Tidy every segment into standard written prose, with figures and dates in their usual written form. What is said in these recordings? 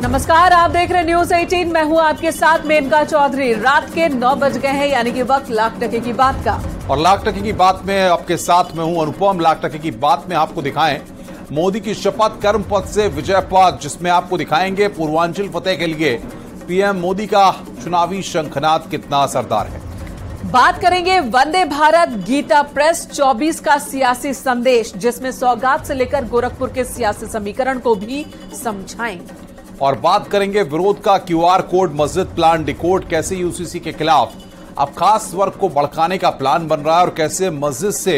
नमस्कार, आप देख रहे न्यूज 18। मैं हूं आपके साथ मेनका चौधरी। रात के 9 बज गए हैं, यानी कि वक्त लाख टके की बात का। और लाख टके की बात में आपके साथ मैं हूं अनुपम। लाख टके की बात में आपको दिखाएं मोदी की शपथ कर्म पथ से विजय पथ, जिसमें आपको दिखाएंगे पूर्वांचल फतेह के लिए पीएम मोदी का चुनावी शंखनाद कितना असरदार है। बात करेंगे वंदे भारत गीता प्रेस 24 का सियासी संदेश, जिसमें सौगात से लेकर गोरखपुर के सियासी समीकरण को भी समझाएंगे। और बात करेंगे विरोध का क्यूआर कोड मस्जिद प्लान डिकोड, कैसे यूसीसी के खिलाफ अब खास वर्ग को भड़काने का प्लान बन रहा है और कैसे मस्जिद से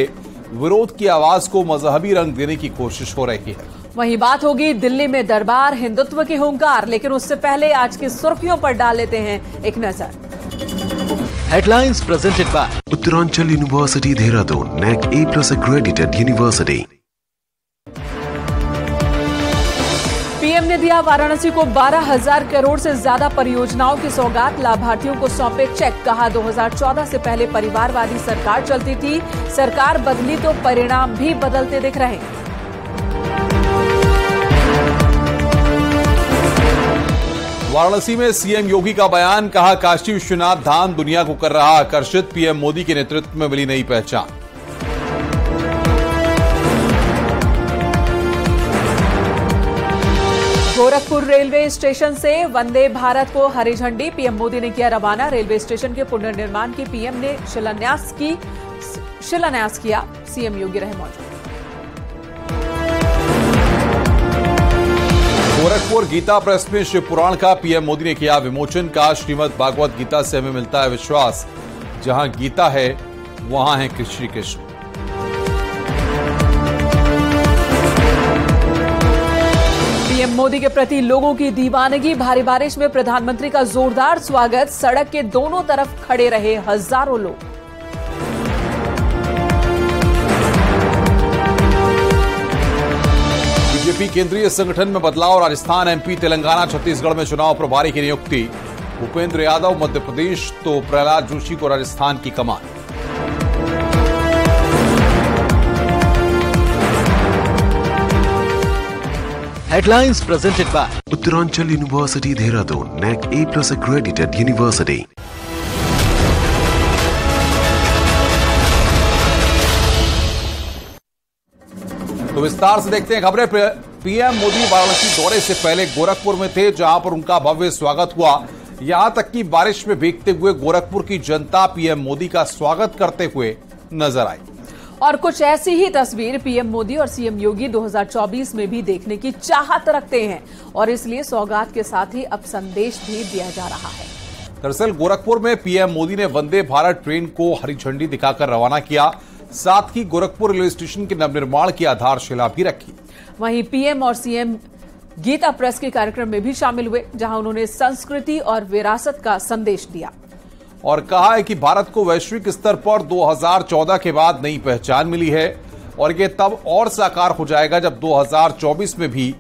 विरोध की आवाज को मजहबी रंग देने की कोशिश हो रही है। वहीं बात होगी दिल्ली में दरबार हिंदुत्व की हुंकार, लेकिन उससे पहले आज की सुर्खियों पर डाल लेते हैं एक नजर। Headlines presented by Uttaranchal university Dehradun, NAC A+ accredited university. PM ने दिया वाराणसी को 12,000 करोड़ से ज्यादा परियोजनाओं की सौगात, लाभार्थियों को सौंपे चेक। कहा 2014 से पहले परिवारवादी सरकार चलती थी, सरकार बदली तो परिणाम भी बदलते दिख रहे हैं। वाराणसी में सीएम योगी का बयान, कहा काशी विश्वनाथ धाम दुनिया को कर रहा आकर्षित, पीएम मोदी के नेतृत्व में मिली नई पहचान। गोरखपुर रेलवे स्टेशन से वंदे भारत को हरी झंडी, पीएम मोदी ने किया रवाना। रेलवे स्टेशन के पुनर्निर्माण की पीएम ने शिलान्यास किया, सीएम योगी रहे मौजूद। गोरखपुर गीता प्रेस में शिव पुराण का पीएम मोदी ने किया विमोचन। का श्रीमद् भागवत गीता से हमें मिलता है विश्वास, जहां गीता है वहां है श्री कृष्ण। पीएम मोदी के प्रति लोगों की दीवानगी, भारी बारिश में प्रधानमंत्री का जोरदार स्वागत, सड़क के दोनों तरफ खड़े रहे हजारों लोग। बीजेपी केंद्रीय संगठन में बदलाव, राजस्थान, एमपी, तेलंगाना, छत्तीसगढ़ में चुनाव प्रभारी की नियुक्ति। भूपेंद्र यादव मध्य प्रदेश तो प्रहलाद जोशी को राजस्थान की कमान। Headlines presented by Uttaranchal university Dehradun, NAC A+ accredited university. तो विस्तार से देखते हैं खबरें। पीएम मोदी वाराणसी दौरे से पहले गोरखपुर में थे, जहां पर उनका भव्य स्वागत हुआ। यहां तक कि बारिश में भीगते हुए गोरखपुर की जनता पीएम मोदी का स्वागत करते हुए नजर आई। और कुछ ऐसी ही तस्वीर पीएम मोदी और सीएम योगी 2024 में भी देखने की चाहत रखते हैं, और इसलिए सौगात के साथ ही अब संदेश भी दिया जा रहा है। दरअसल गोरखपुर में पीएम मोदी ने वंदे भारत ट्रेन को हरी झंडी दिखाकर रवाना किया, साथ ही गोरखपुर रेलवे स्टेशन के नवनिर्माण की आधारशिला भी रखी। वहीं पीएम और सीएम गीता प्रेस के कार्यक्रम में भी शामिल हुए, जहां उन्होंने संस्कृति और विरासत का संदेश दिया और कहा है कि भारत को वैश्विक स्तर पर 2014 के बाद नई पहचान मिली है, और ये तब और साकार हो जाएगा जब 2024 में भी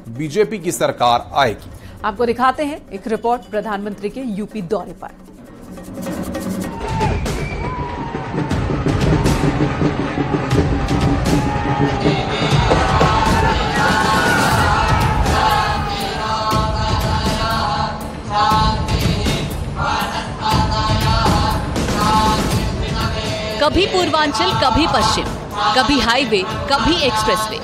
बीजेपी की सरकार आएगी। आपको दिखाते हैं एक रिपोर्ट प्रधानमंत्री के यूपी दौरे पर। कभी पूर्वांचल, कभी पश्चिम, कभी हाईवे, कभी एक्सप्रेसवे,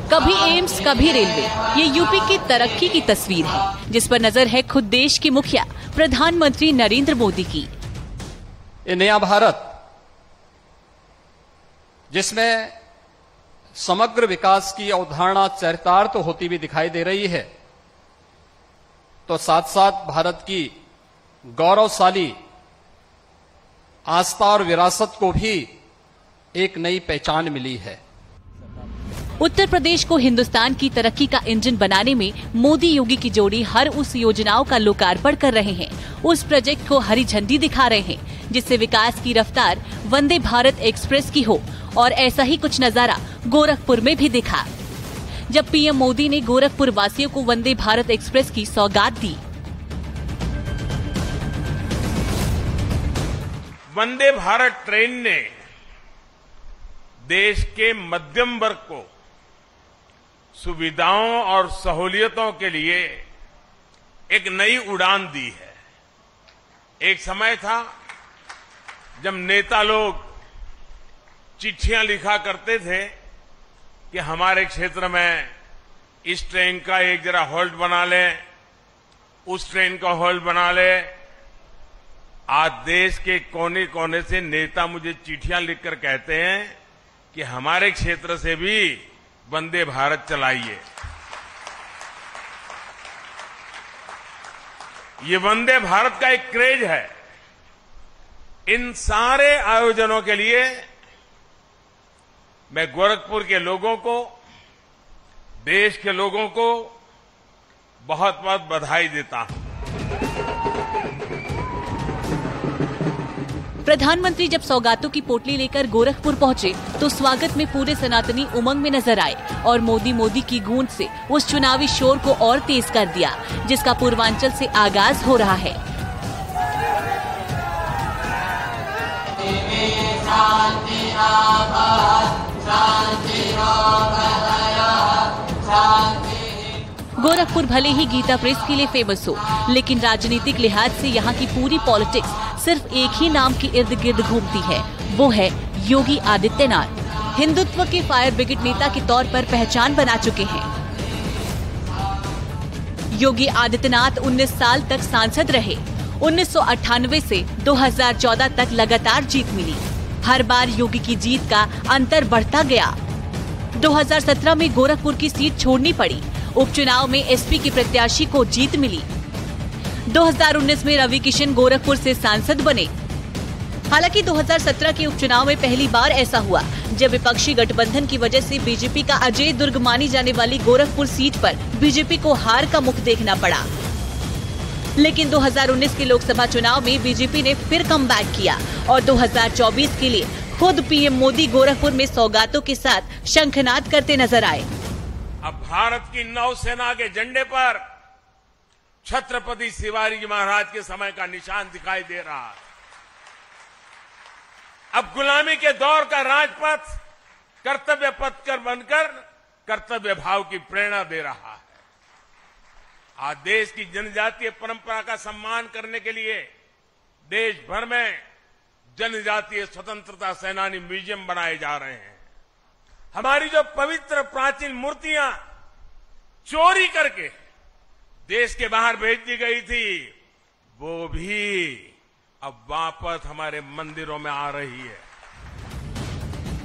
कभी एम्स, कभी रेलवे। ये यूपी की तरक्की की तस्वीर है, जिस पर नजर है खुद देश की मुखिया प्रधानमंत्री नरेंद्र मोदी की। ये नया भारत, जिसमें समग्र विकास की अवधारणा चरितार्थ होती हुई दिखाई दे रही है, तो साथ साथ भारत की गौरवशाली आस्था और विरासत को भी एक नई पहचान मिली है। उत्तर प्रदेश को हिंदुस्तान की तरक्की का इंजन बनाने में मोदी योगी की जोड़ी हर उस योजनाओं का लोकार्पण कर रहे हैं, उस प्रोजेक्ट को हरी झंडी दिखा रहे हैं, जिससे विकास की रफ्तार वंदे भारत एक्सप्रेस की हो। और ऐसा ही कुछ नजारा गोरखपुर में भी दिखा, जब पीएम मोदी ने गोरखपुर वासियों को वंदे भारत एक्सप्रेस की सौगात दी। वंदे भारत ट्रेन ने देश के मध्यम वर्ग को सुविधाओं और सहूलियतों के लिए एक नई उड़ान दी है। एक समय था जब नेता लोग चिट्ठियां लिखा करते थे कि हमारे क्षेत्र में इस ट्रेन का एक जरा हॉल्ट बना ले, उस ट्रेन का हॉल्ट बना ले। आज देश के कोने कोने से नेता मुझे चिट्ठियां लिखकर कहते हैं कि हमारे क्षेत्र से भी वंदे भारत चलाइए। ये वंदे भारत का एक क्रेज है। इन सारे आयोजनों के लिए मैं गोरखपुर के लोगों को, देश के लोगों को बहुत बहुत बधाई देता हूं। प्रधानमंत्री जब सौगातों की पोटली लेकर गोरखपुर पहुंचे तो स्वागत में पूरे सनातनी उमंग में नजर आए और मोदी की गूंज से उस चुनावी शोर को और तेज कर दिया, जिसका पूर्वांचल से आगाज हो रहा है। गोरखपुर भले ही गीता प्रेस के लिए फेमस हो, लेकिन राजनीतिक लिहाज से यहाँ की पूरी पॉलिटिक्स सिर्फ एक ही नाम के इर्द गिर्द घूमती है, वो है योगी आदित्यनाथ। हिंदुत्व के फायर ब्रिगेड नेता के तौर पर पहचान बना चुके हैं। योगी आदित्यनाथ 19 साल तक सांसद रहे। 1998 से 2014 तक लगातार जीत मिली। हर बार योगी की जीत का अंतर बढ़ता गया। 2017 में गोरखपुर की सीट छोड़नी पड़ी। उपचुनाव में एसपी के प्रत्याशी को जीत मिली। 2019 में रवि किशन गोरखपुर से सांसद बने। हालांकि 2017 के उपचुनाव में पहली बार ऐसा हुआ जब विपक्षी गठबंधन की वजह से बीजेपी का अजय दुर्ग मानी जाने वाली गोरखपुर सीट पर बीजेपी को हार का मुख देखना पड़ा। लेकिन 2019 के लोकसभा चुनाव में बीजेपी ने फिर कमबैक किया और 2024 के लिए खुद पीएम मोदी गोरखपुर में सौगातों के साथ शंखनाद करते नजर आए। अब भारत की नौसेना के झंडे पर छत्रपति शिवाजी महाराज के समय का निशान दिखाई दे रहा है। अब गुलामी के दौर का राजपथ कर्तव्य पथ कर बनकर कर्तव्य भाव की प्रेरणा दे रहा है। आज देश की जनजातीय परंपरा का सम्मान करने के लिए देश भर में जनजातीय स्वतंत्रता सेनानी म्यूजियम बनाए जा रहे हैं। हमारी जो पवित्र प्राचीन मूर्तियां चोरी करके देश के बाहर भेज दी गई थी, वो भी अब वापस हमारे मंदिरों में आ रही है।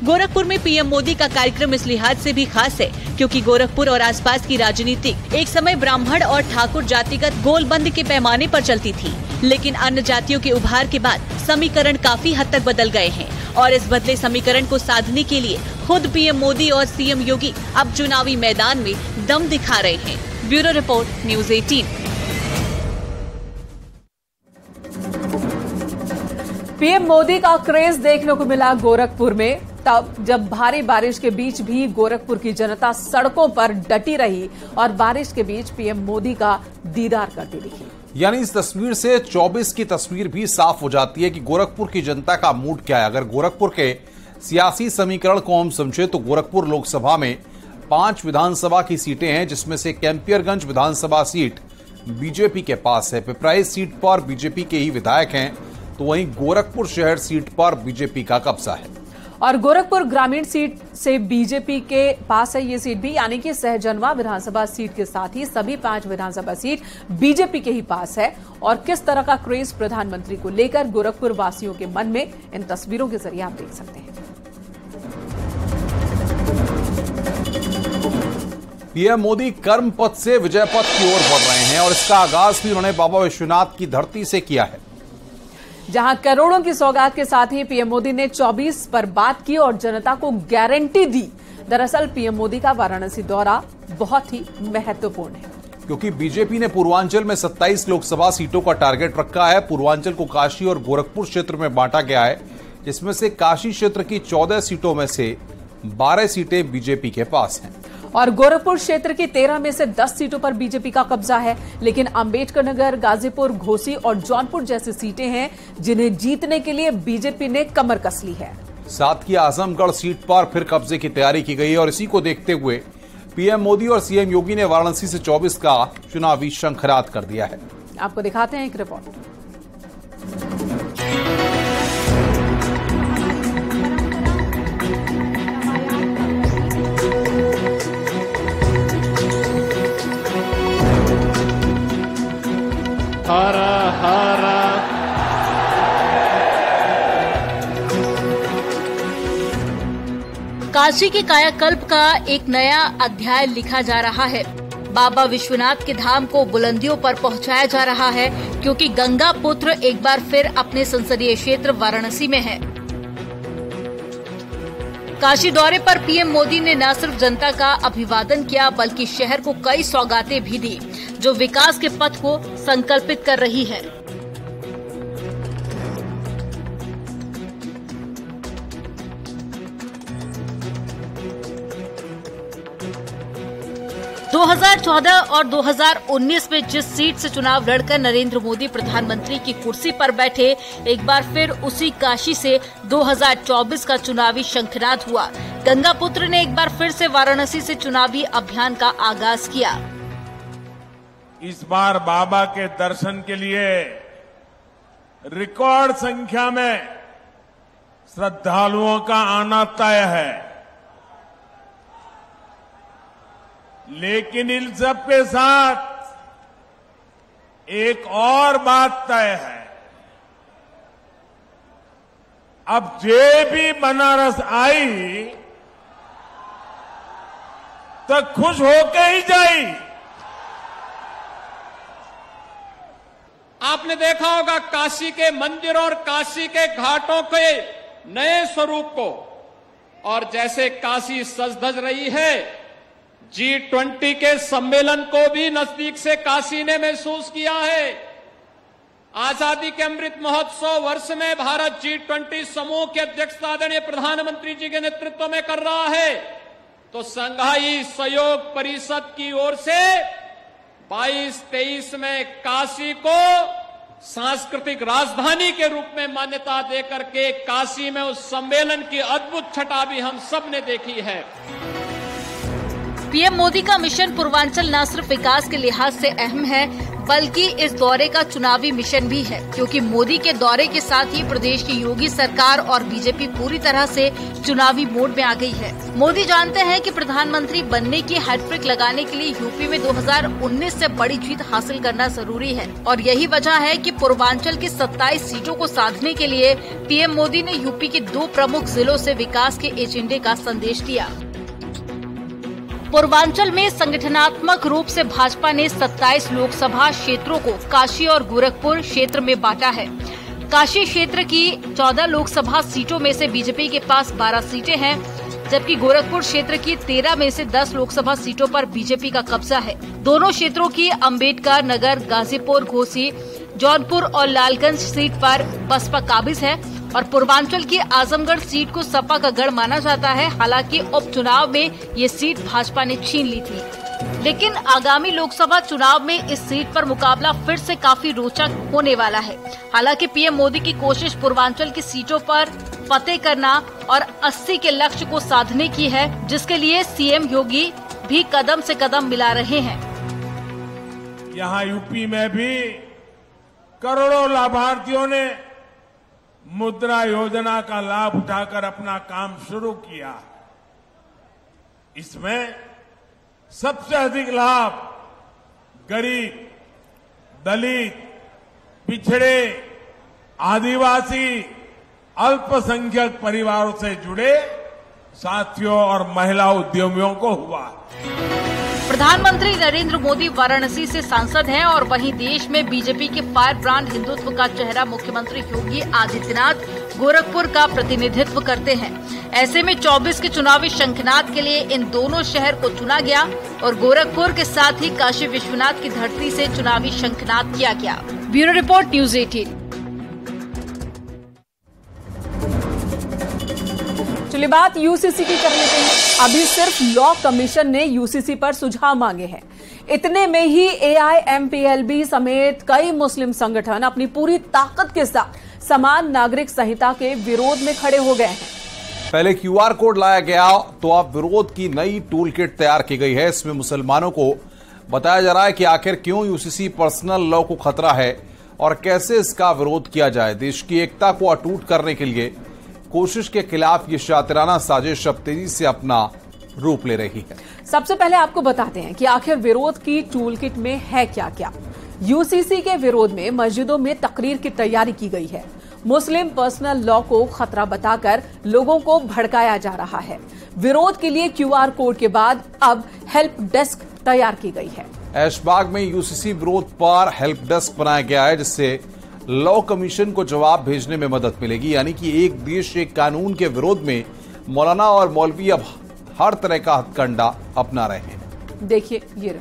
गोरखपुर में पीएम मोदी का कार्यक्रम इस लिहाज से भी खास है क्योंकि गोरखपुर और आसपास की राजनीति एक समय ब्राह्मण और ठाकुर जातिगत गोलबंद के पैमाने पर चलती थी, लेकिन अन्य जातियों के उभार के बाद समीकरण काफी हद तक बदल गए हैं और इस बदले समीकरण को साधने के लिए खुद पीएम मोदी और सीएम योगी अब चुनावी मैदान में दम दिखा रहे हैं। Bureau report, news 18। PM Modi का क्रेज देखने को मिला गोरखपुर में, तब जब भारी बारिश के बीच भी गोरखपुर की जनता सड़कों पर डटी रही और बारिश के बीच पीएम मोदी का दीदार करती दिखी। यानी इस तस्वीर से 24 की तस्वीर भी साफ हो जाती है कि गोरखपुर की जनता का मूड क्या है। अगर गोरखपुर के सियासी समीकरण को हम समझे तो गोरखपुर लोकसभा में 5 विधानसभा की सीटें हैं, जिसमें से कैंपियरगंज विधानसभा सीट बीजेपी के पास है। पिपराइच सीट पर बीजेपी के ही विधायक हैं, तो वहीं गोरखपुर शहर सीट पर बीजेपी का कब्जा है और गोरखपुर ग्रामीण सीट से बीजेपी के पास है ये सीट भी, यानी कि सहजनवा विधानसभा सीट के साथ ही सभी 5 विधानसभा सीट बीजेपी के ही पास है। और किस तरह का क्रेज प्रधानमंत्री को लेकर गोरखपुर वासियों के मन में, इन तस्वीरों के जरिए आप देख सकते हैं। पीएम मोदी कर्म पथ से विजय पथ की ओर बढ़ रहे हैं और इसका आगाज भी उन्होंने बाबा विश्वनाथ की धरती से किया है, जहां करोड़ों की सौगात के साथ ही पीएम मोदी ने 24 पर बात की और जनता को गारंटी दी। दरअसल पीएम मोदी का वाराणसी दौरा बहुत ही महत्वपूर्ण है क्योंकि बीजेपी ने पूर्वांचल में 27 लोकसभा सीटों का टारगेट रखा है। पूर्वांचल को काशी और गोरखपुर क्षेत्र में बांटा गया है, जिसमें से काशी क्षेत्र की 14 सीटों में से 12 सीटें बीजेपी के पास हैं और गोरखपुर क्षेत्र की 13 में से 10 सीटों पर बीजेपी का कब्जा है। लेकिन अंबेडकर नगर, गाजीपुर, घोसी और जौनपुर जैसी सीटें हैं जिन्हें जीतने के लिए बीजेपी ने कमर कस ली है। साथ ही आजमगढ़ सीट पर फिर कब्जे की तैयारी की गई और इसी को देखते हुए पीएम मोदी और सीएम योगी ने वाराणसी से 24 का चुनावी शंखनाद कर दिया है। आपको दिखाते हैं एक रिपोर्ट। हरा हरा काशी के कायाकल्प का एक नया अध्याय लिखा जा रहा है। बाबा विश्वनाथ के धाम को बुलंदियों पर पहुंचाया जा रहा है, क्योंकि गंगा पुत्र एक बार फिर अपने संसदीय क्षेत्र वाराणसी में है। काशी दौरे पर पीएम मोदी ने न सिर्फ जनता का अभिवादन किया, बल्कि शहर को कई सौगातें भी दी, जो विकास के पथ को संकल्पित कर रही है। दो 2014 और 2019 में जिस सीट से चुनाव लड़कर नरेंद्र मोदी प्रधानमंत्री की कुर्सी पर बैठे, एक बार फिर उसी काशी से 2024 का चुनावी शंखनाद हुआ। गंगा पुत्र ने एक बार फिर से वाराणसी से चुनावी अभियान का आगाज किया। इस बार बाबा के दर्शन के लिए रिकॉर्ड संख्या में श्रद्धालुओं का आना तय है, लेकिन इन सब के साथ एक और बात तय है। अब जे भी बनारस आई तो खुश होके ही जाई। आपने देखा होगा काशी के मंदिरों और काशी के घाटों के नए स्वरूप को, और जैसे काशी सज धज रही है, G20 के सम्मेलन को भी नजदीक से काशी ने महसूस किया है। आजादी के अमृत महोत्सव वर्ष में भारत G20 समूह की अध्यक्षता आदरणीय प्रधानमंत्री जी के नेतृत्व में कर रहा है, तो संघाई सहयोग परिषद की ओर से 22-23 में काशी को सांस्कृतिक राजधानी के रूप में मान्यता देकर के काशी में उस सम्मेलन की अद्भुत छटा भी हम सब ने देखी है। पीएम मोदी का मिशन पूर्वांचल न सिर्फ विकास के लिहाज से अहम है, बल्कि इस दौरे का चुनावी मिशन भी है, क्योंकि मोदी के दौरे के साथ ही प्रदेश की योगी सरकार और बीजेपी पूरी तरह से चुनावी मोड में आ गई है। मोदी जानते हैं कि प्रधानमंत्री बनने की हैट्रिक लगाने के लिए यूपी में 2019 से बड़ी जीत हासिल करना जरूरी है, और यही वजह है कि पूर्वांचल की 27 सीटों को साधने के लिए पीएम मोदी ने यूपी के 2 प्रमुख जिलों से विकास के एजेंडे का संदेश दिया। पूर्वांचल में संगठनात्मक रूप से भाजपा ने 27 लोकसभा क्षेत्रों को काशी और गोरखपुर क्षेत्र में बांटा है। काशी क्षेत्र की 14 लोकसभा सीटों में से बीजेपी के पास 12 सीटें हैं, जबकि गोरखपुर क्षेत्र की 13 में से 10 लोकसभा सीटों पर बीजेपी का कब्जा है। दोनों क्षेत्रों की अंबेडकर नगर, गाजीपुर, घोसी, जौनपुर और लालगंज सीट पर बसपा काबिज है, और पूर्वांचल की आजमगढ़ सीट को सपा का गढ़ माना जाता है। हालांकि उपचुनाव में ये सीट भाजपा ने छीन ली थी, लेकिन आगामी लोकसभा चुनाव में इस सीट पर मुकाबला फिर से काफी रोचक होने वाला है। हालांकि पीएम मोदी की कोशिश पूर्वांचल की सीटों पर फतेह करना और 80 के लक्ष्य को साधने की है, जिसके लिए सीएम योगी भी कदम से कदम मिला रहे हैं। यहाँ यूपी में भी करोड़ों लाभार्थियों ने मुद्रा योजना का लाभ उठाकर अपना काम शुरू किया। इसमें सबसे अधिक लाभ गरीब, दलित, पिछड़े, आदिवासी, अल्पसंख्यक परिवारों से जुड़े साथियों और महिला उद्यमियों को हुआ। प्रधानमंत्री नरेंद्र मोदी वाराणसी से सांसद हैं, और वहीं देश में बीजेपी के फायर ब्रांड हिंदुत्व का चेहरा मुख्यमंत्री योगी आदित्यनाथ गोरखपुर का प्रतिनिधित्व करते हैं। ऐसे में 24 के चुनावी शंखनाद के लिए इन दोनों शहर को चुना गया, और गोरखपुर के साथ ही काशी विश्वनाथ की धरती से चुनावी शंखनाद किया गया। Bureau report, news 18। चलिए बात यूसीसी की कर लेते हैं। अभी सिर्फ लॉ कमीशन ने यूसीसी पर सुझाव मांगे हैं। इतने में ही AIMPLB समेत कई मुस्लिम संगठन अपनी पूरी ताकत के साथ समान नागरिक संहिता के विरोध में खड़े हो गए हैं। पहले क्यूआर कोड लाया गया तो अब विरोध की नई टूल किट तैयार की गई है। इसमें मुसलमानों को बताया जा रहा है कि आखिर क्यों यूसीसी पर्सनल लॉ को खतरा है और कैसे इसका विरोध किया जाए। देश की एकता को अटूट करने के लिए कोशिश के खिलाफ ये शातिराना साजिश अब तेजी से अपना रूप ले रही है। सबसे पहले आपको बताते हैं कि आखिर विरोध की टूल किट में है क्या क्या। यूसीसी के विरोध में मस्जिदों में तकरीर की तैयारी की गई है। मुस्लिम पर्सनल लॉ को खतरा बताकर लोगों को भड़काया जा रहा है। विरोध के लिए क्यूआर कोड के बाद अब हेल्प डेस्क तैयार की गई है। ऐशबाग में यूसीसी विरोध पर हेल्प डेस्क बनाया गया है, जिससे लॉ कमीशन को जवाब भेजने में मदद मिलेगी। यानी कि एक देश एक कानून के विरोध में मौलाना और मौलवी अब हर तरह का हथकंडा अपना रहे हैं। देखिए ये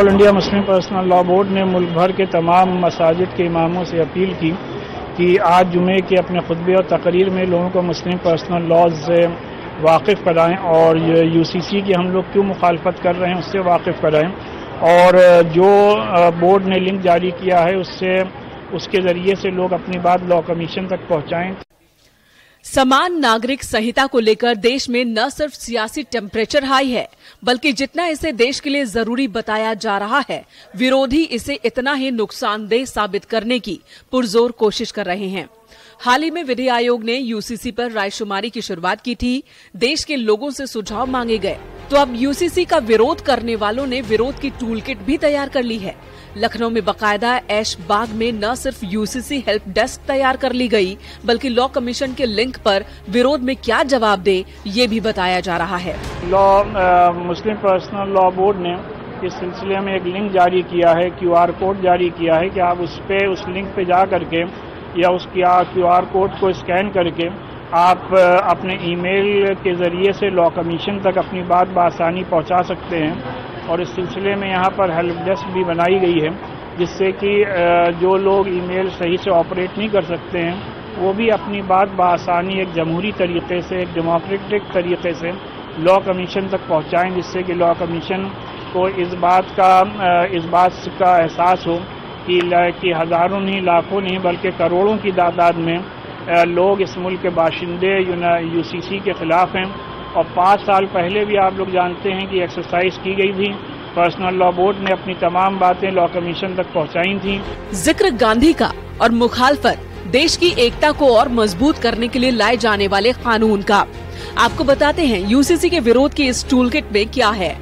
all India Muslim personal law board ने मुल्क भर के तमाम मसाजिद के इमामों से अपील की कि आज जुमे के अपने खुतबे और तकरीर में लोगों को मुस्लिम पर्सनल लॉज से वाकिफ़ कराएं और यूसीसी की हम लोग क्यों मुखालफत कर रहे हैं उससे वाकिफ़ कराएं। और जो बोर्ड ने लिंक जारी किया है उसके जरिए से लोग अपनी बात लॉ कमीशन तक पहुंचाएं। समान नागरिक संहिता को लेकर देश में न सिर्फ सियासी टेम्परेचर हाई है, बल्कि जितना इसे देश के लिए जरूरी बताया जा रहा है, विरोधी इसे इतना ही नुकसानदेह साबित करने की पुरजोर कोशिश कर रहे हैं। हाल ही में विधि आयोग ने यूसीसी पर रायशुमारी की शुरुआत की थी। देश के लोगों से सुझाव मांगे गए, तो अब यूसीसी का विरोध करने वालों ने विरोध की टूल किट भी तैयार कर ली है। लखनऊ में बाकायदा ऐशबाग में न सिर्फ यूसीसी हेल्प डेस्क तैयार कर ली गई, बल्कि लॉ कमीशन के लिंक पर विरोध में क्या जवाब दे ये भी बताया जा रहा है। मुस्लिम पर्सनल लॉ बोर्ड ने इस सिलसिले में एक लिंक जारी किया है, क्यूआर कोड जारी किया है कि आप उस लिंक पे जा करके या उस क्यूआर कोड को स्कैन करके आप अपने ईमेल के जरिए से लॉ कमीशन तक अपनी बात बआसानी पहुंचा सकते हैं। और इस सिलसिले में यहाँ पर हेल्प डेस्क भी बनाई गई है, जिससे कि जो लोग ईमेल सही से ऑपरेट नहीं कर सकते हैं वो भी अपनी बात बआसानी एक जमहूरी तरीके से, एक डेमोक्रेटिक तरीके से लॉ कमीशन तक पहुँचाएँ, जिससे कि लॉ कमीशन को इस बात का एहसास हो कि हज़ारों नहीं, लाखों नहीं, बल्कि करोड़ों की तादाद में लोग इस मुल्क के बाशिंदे यूसीसी के खिलाफ हैं। और 5 साल पहले भी आप लोग जानते हैं कि एक्सरसाइज की गई थी, पर्सनल लॉ बोर्ड ने अपनी तमाम बातें लॉ कमीशन तक पहुंचाई थी। जिक्र गांधी का और मुखालफत देश की एकता को और मजबूत करने के लिए लाए जाने वाले कानून का। आपको बताते हैं यूसीसी के विरोध की इस टूल किट में क्या है।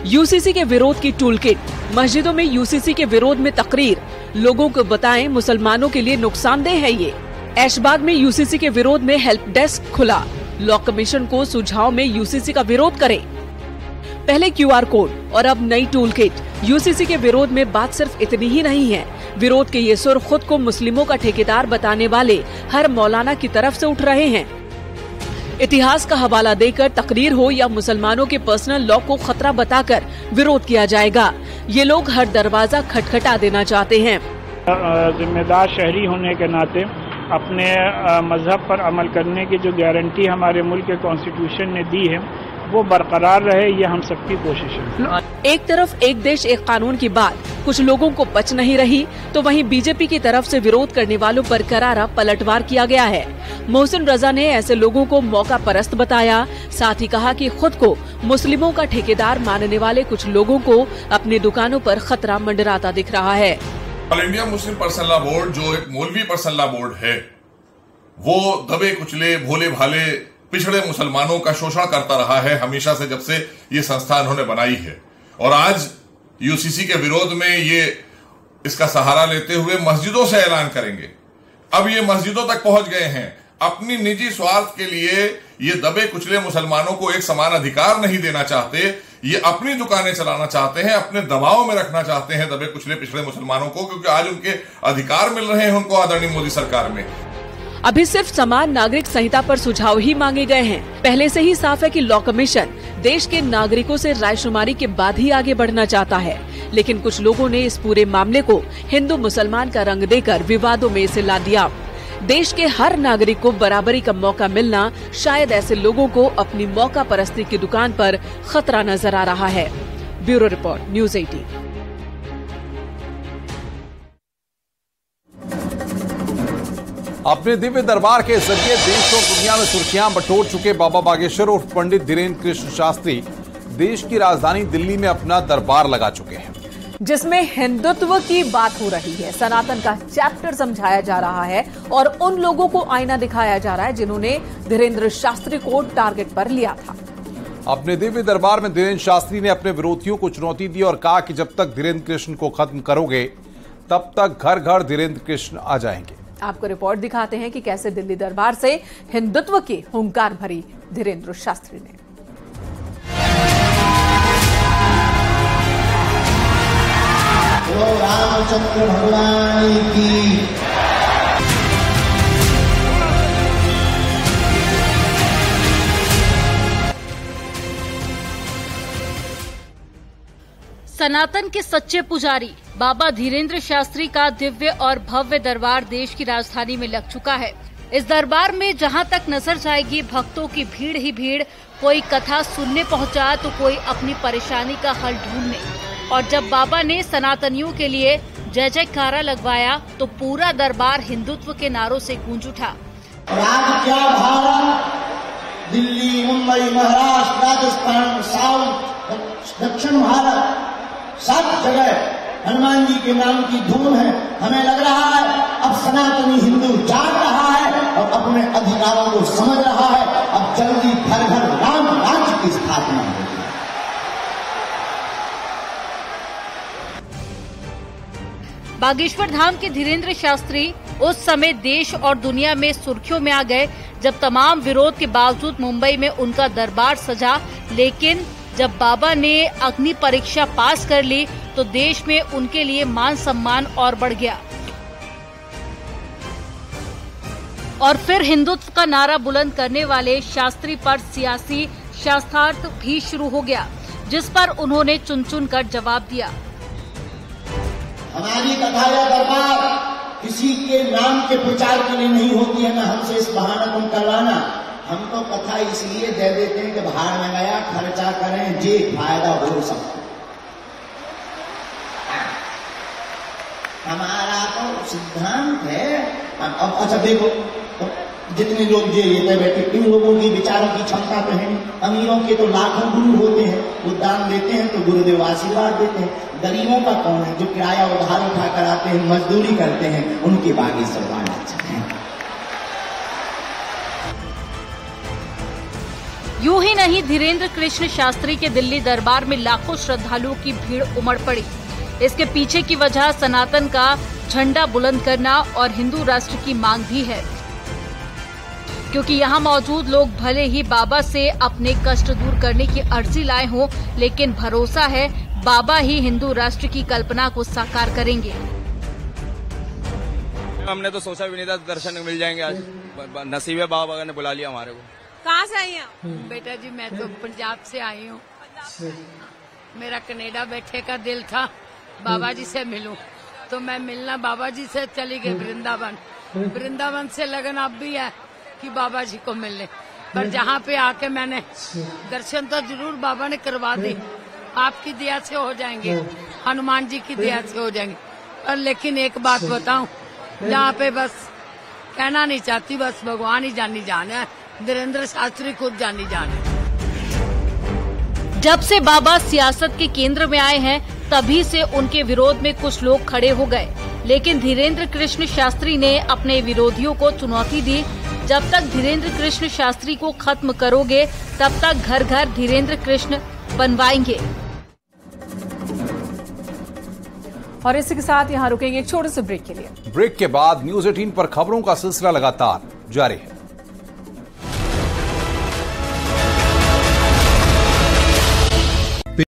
यूसीसी के विरोध की टूल किट। मस्जिदों में यूसीसी के विरोध में तकरीर, लोगों को बताएं मुसलमानों के लिए नुकसानदेह है ये। ऐशबाग में यूसीसी के विरोध में हेल्प डेस्क खुला, लॉ कमीशन को सुझाव में यूसीसी का विरोध करें। पहले क्यूआर कोड और अब नई टूल किट। यूसीसी के विरोध में बात सिर्फ इतनी ही नहीं है। विरोध के ये सुर खुद को मुस्लिमों का ठेकेदार बताने वाले हर मौलाना की तरफ से उठ रहे हैं। इतिहास का हवाला देकर तकरीर हो या मुसलमानों के पर्सनल लॉ को खतरा बताकर विरोध किया जाएगा। ये लोग हर दरवाजा खटखटा देना चाहते हैं। जिम्मेदार शहरी होने के नाते अपने मजहब पर अमल करने की जो गारंटी हमारे मुल्क के कॉन्स्टिट्यूशन ने दी है वो बरकरार रहे, ये हम सबकी कोशिश है। एक तरफ एक देश एक कानून की बात कुछ लोगों को पच नहीं रही, तो वहीं बीजेपी की तरफ से विरोध करने वालों पर करारा पलटवार किया गया है। मोहसिन रजा ने ऐसे लोगों को मौका परस्त बताया, साथ ही कहा कि खुद को मुस्लिमों का ठेकेदार मानने वाले कुछ लोगों को अपनी दुकानों पर खतरा मंडराता दिख रहा है। All India Muslim personal law board जो एक मौलवी पर्सनल लॉ बोर्ड है, वो दबे कुचले भोले भाले पिछड़े मुसलमानों का शोषण करता रहा है हमेशा से, जब से ये संस्था उन्होंने बनाई है। और आज यूसीसी के विरोध में ये इसका सहारा लेते हुए मस्जिदों से ऐलान करेंगे। अब ये मस्जिदों तक पहुंच गए हैं। अपनी निजी स्वार्थ के लिए ये दबे कुचले मुसलमानों को एक समान अधिकार नहीं देना चाहते। ये अपनी दुकानें चलाना चाहते हैं, अपने दबाव में रखना चाहते हैं दबे कुचले पिछड़े मुसलमानों को, क्योंकि आज उनके अधिकार मिल रहे हैं उनको आदरणीय मोदी सरकार में। अभी सिर्फ समान नागरिक संहिता पर सुझाव ही मांगे गए हैं। पहले से ही साफ है कि लॉ कमीशन देश के नागरिकों से रायशुमारी के बाद ही आगे बढ़ना चाहता है, लेकिन कुछ लोगों ने इस पूरे मामले को हिंदू मुसलमान का रंग देकर विवादों में इसे ला दिया। देश के हर नागरिक को बराबरी का मौका मिलना शायद ऐसे लोगों को अपनी मौका परस्ती की दुकान पर खतरा नजर आ रहा है। Bureau report, news 18। अपने दिव्य दरबार के जरिए देश और दुनिया में सुर्खियां बटोर चुके बाबा बागेश्वर उर्फ पंडित धीरेन्द्र कृष्ण शास्त्री देश की राजधानी दिल्ली में अपना दरबार लगा चुके हैं, जिसमें हिंदुत्व की बात हो रही है, सनातन का चैप्टर समझाया जा रहा है और उन लोगों को आईना दिखाया जा रहा है जिन्होंने धीरेन्द्र शास्त्री को टारगेट पर लिया था। अपने दिव्य दरबार में धीरेन्द्र शास्त्री ने अपने विरोधियों को चुनौती दी और कहा कि जब तक धीरेन्द्र कृष्ण को खत्म करोगे तब तक घर घर धीरेन्द्र कृष्ण आ जाएंगे। आपको रिपोर्ट दिखाते हैं कि कैसे दिल्ली दरबार से हिंदुत्व की हुंकार भरी धीरेन्द्र शास्त्री ने। रामचंद्र भगवान की सनातन के सच्चे पुजारी बाबा धीरेन्द्र शास्त्री का दिव्य और भव्य दरबार देश की राजधानी में लग चुका है। इस दरबार में जहां तक नजर जाएगी भक्तों की भीड़ ही भीड़, कोई कथा सुनने पहुंचा तो कोई अपनी परेशानी का हल ढूंढने। और जब बाबा ने सनातनियों के लिए जय जयकारा लगवाया तो पूरा दरबार हिंदुत्व के नारों से गूंज उठा। आज क्या भारत, दिल्ली, मुंबई, महाराष्ट्र, राजस्थान, साउथ, दक्षिण भारत, सब जगह हनुमान जी के नाम की धूम है। हमें लग रहा है अब सनातनी हिंदू जाग रहा है और अपने अधिकारों को समझ रहा है। अब जल्दी घर घर राम राज्य की स्थापना होगी। बागेश्वर धाम के धीरेन्द्र शास्त्री उस समय देश और दुनिया में सुर्खियों में आ गए जब तमाम विरोध के बावजूद मुंबई में उनका दरबार सजा। लेकिन जब बाबा ने अग्नि परीक्षा पास कर ली तो देश में उनके लिए मान सम्मान और बढ़ गया। और फिर हिंदुत्व का नारा बुलंद करने वाले शास्त्री पर सियासी शास्त्रार्थ भी शुरू हो गया, जिस पर उन्होंने चुन चुन कर जवाब दिया। हमारी कथा या दरबार किसी के नाम के प्रचार के लिए नहीं होती है, न हमसे इस बहाना तुम करवाना। हम तो कथा इसलिए दे देते हैं कि बाहर में गया खर्चा करें, जे फायदा हो सकता। हमारा तो सिद्धांत है। अब अच्छा देखो, तो जितने लोग जे लेते बैठे, इन लोगों की विचारों की क्षमता तो है। अमीरों के तो लाखों गुरु होते हैं, वो दान देते हैं तो गुरुदेव आशीर्वाद देते हैं। गरीबों का कौन है? जो किराया उधार उठा कर आते हैं, मजदूरी करते हैं, उनके बागेश्वर अच्छा है। यूं ही नहीं, धीरेन्द्र कृष्ण शास्त्री के दिल्ली दरबार में लाखों श्रद्धालुओं की भीड़ उमड़ पड़ी। इसके पीछे की वजह सनातन का झंडा बुलंद करना और हिंदू राष्ट्र की मांग भी है, क्योंकि यहाँ मौजूद लोग भले ही बाबा से अपने कष्ट दूर करने की अर्जी लाए हों, लेकिन भरोसा है बाबा ही हिंदू राष्ट्र की कल्पना को साकार करेंगे। हमने तो सोचा भी नहीं था दर्शन मिल जाएंगे आज, नसीब है बाबा ने बुला लिया हमारे को। कहाँ से आई हैं? बेटा जी मैं तो पंजाब से आई हूँ। मेरा कनाडा बैठे का दिल था बाबा जी से मिलूं, तो मैं मिलना बाबा जी से चली गई वृंदावन। वृंदावन से लगन अब भी है कि बाबा जी को मिलने, पर जहाँ पे आके मैंने दर्शन तो जरूर बाबा ने करवा दी। आपकी दया से हो जाएंगे, हनुमान जी की दया से हो जाएंगे। और लेकिन एक बात बताऊं, जहाँ पे बस कहना नहीं चाहती, बस भगवान ही जानी जाने है, धीरेन्द्र शास्त्री खुद जानी जाने। जब से बाबा सियासत के केंद्र में आए हैं तभी से उनके विरोध में कुछ लोग खड़े हो गए, लेकिन धीरेन्द्र कृष्ण शास्त्री ने अपने विरोधियों को चुनौती दी। जब तक धीरेन्द्र कृष्ण शास्त्री को खत्म करोगे तब तक घर घर धीरेन्द्र कृष्ण बनवाएंगे। और इसी के साथ यहाँ रुकेंगे एक छोटे से ब्रेक के लिए। ब्रेक के बाद न्यूज 18 पर खबरों का सिलसिला लगातार जारी है।